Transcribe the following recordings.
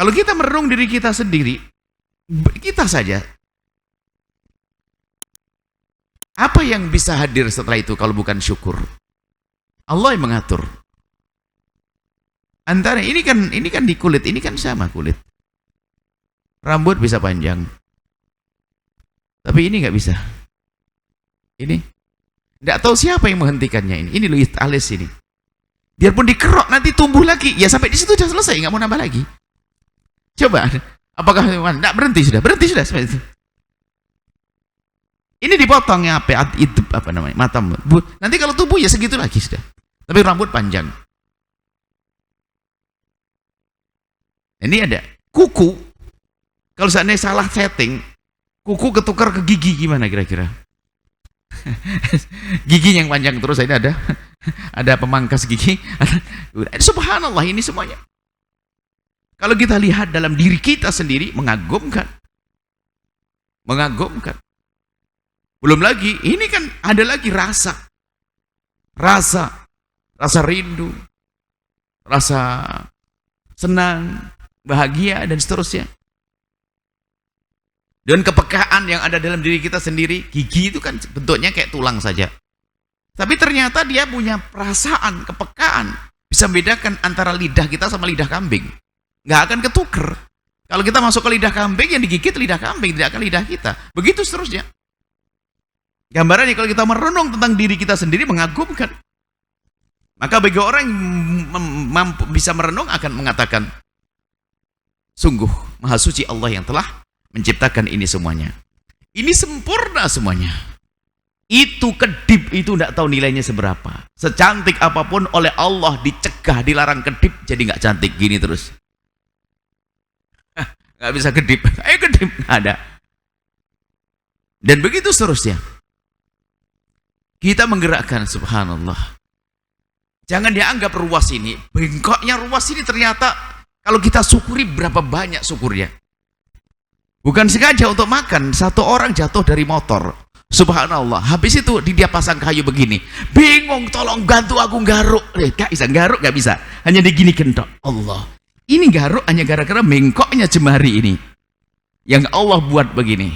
Kalau kita merenung diri kita sendiri, kita saja, apa yang bisa hadir setelah itu kalau bukan syukur? Allah yang mengatur. Antara ini kan di kulit, ini kan sama kulit. Rambut bisa panjang, tapi ini nggak bisa. Ini nggak tahu siapa yang menghentikannya ini. Ini loh alis ini. Biarpun dikerok nanti tumbuh lagi. Ya sampai di situ sudah selesai, nggak mau nambah lagi. Coba, apakah nggak berhenti sudah sampai itu. Ini dipotongnya apa? Itu apa namanya? Matam. Nanti kalau tubuh ya segitu lagi sudah. Tapi rambut panjang. Ini ada kuku. Kalau seandainya salah setting, kuku ketukar ke gigi gimana kira-kira? Gigi yang panjang terus ini ada pemangkas gigi. Subhanallah, ini semuanya. Kalau kita lihat dalam diri kita sendiri, mengagumkan. Mengagumkan. Belum lagi, ini kan ada lagi rasa rindu, rasa senang, bahagia, dan seterusnya. Dan kepekaan yang ada dalam diri kita sendiri. Gigi itu kan bentuknya kayak tulang saja. Tapi ternyata dia punya perasaan, kepekaan. Bisa membedakan antara lidah kita sama lidah kambing. Nggak akan ketuker. Kalau kita masuk ke lidah kambing, yang digigit lidah kambing, tidak akan lidah kita. Begitu seterusnya. Gambarannya kalau kita merenung tentang diri kita sendiri, mengagumkan. Maka bagi orang yang mampu bisa merenung akan mengatakan, sungguh maha suci Allah yang telah menciptakan ini semuanya. Ini sempurna semuanya. Itu kedip itu tidak tahu nilainya seberapa. Secantik apapun oleh Allah dicegah, dilarang kedip, jadi nggak cantik gini terus. Nggak bisa kedip. Ayo kedip, nggak ada. Dan begitu seterusnya. Kita menggerakkan, subhanallah. Jangan dianggap ruas ini, bengkoknya ruas ini ternyata kalau kita syukuri berapa banyak syukurnya. Bukan sengaja untuk makan, satu orang jatuh dari motor. Subhanallah, habis itu dia pasang kayu begini. Bingung, tolong bantu aku garuk. Gak bisa, garuk gak bisa. Hanya digini kentok. Allah, ini garuk hanya gara-gara bengkoknya jemari ini. Yang Allah buat begini.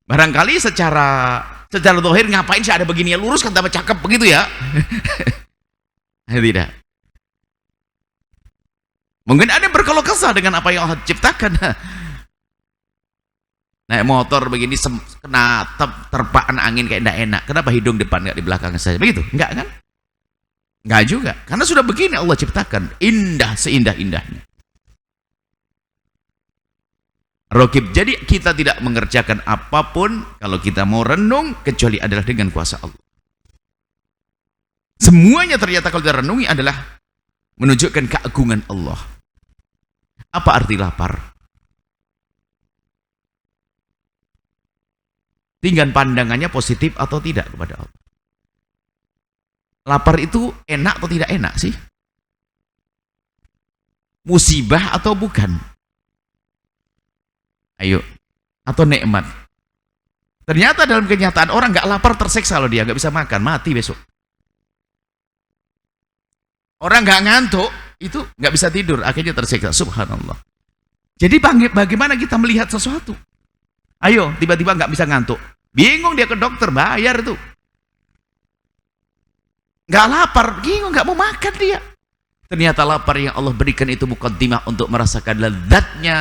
Barangkali secara zahir ngapain sih ada begini ya, lurus kan tambah cakep begitu ya. Tidak. Mungkin ada yang berkeluh kesah dengan apa yang Allah ciptakan. Naik motor begini kena terpaan angin kayak tidak enak. Kenapa hidung depan nggak di belakang saja? Begitu? Enggak kan? Enggak juga. Karena sudah begini Allah ciptakan. Indah seindah-indahnya. Rokib. Jadi kita tidak mengerjakan apapun kalau kita mau renung kecuali adalah dengan kuasa Allah. Semuanya ternyata kalau kita renungi adalah menunjukkan keagungan Allah. Apa arti lapar? Tinggal pandangannya positif atau tidak kepada Allah. Lapar itu enak atau tidak enak sih? Musibah atau bukan? Ayo. Atau nikmat? Ternyata dalam kenyataan orang nggak lapar tersiksa loh dia, nggak bisa makan, mati besok. Orang nggak ngantuk, itu nggak bisa tidur, akhirnya tersiksa. Subhanallah. Jadi bagaimana kita melihat sesuatu? Ayo, tiba-tiba nggak bisa ngantuk. Bingung dia ke dokter, bayar itu. Nggak lapar, bingung, nggak mau makan dia. Ternyata lapar yang Allah berikan itu muqaddimah untuk merasakan lezatnya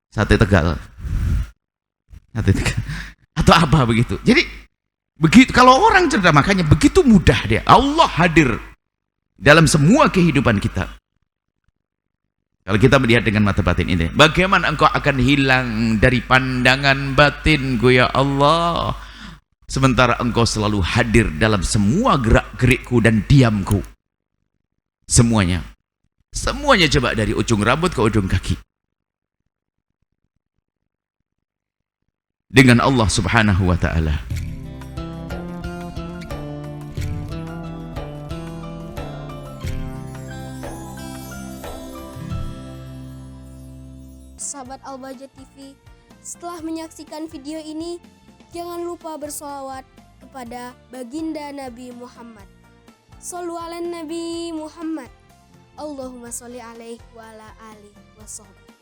sate Tegal. Sate Tegal. Atau apa begitu. Jadi, begitu kalau orang cerdas, makanya begitu mudah dia. Allah hadir dalam semua kehidupan kita. Kalau kita melihat dengan mata batin ini, bagaimana engkau akan hilang dari pandangan batinku ya Allah, sementara engkau selalu hadir dalam semua gerak-gerikku dan diamku. Semuanya coba dari ujung rambut ke ujung kaki. Dengan Allah subhanahu wa ta'ala. Sahabat Al-Bahjah TV, setelah menyaksikan video ini, jangan lupa bersolawat kepada baginda Nabi Muhammad. Shollu ala Nabi Muhammad. Allahumma sholli alaihi wa ala alihi wa sahbihi.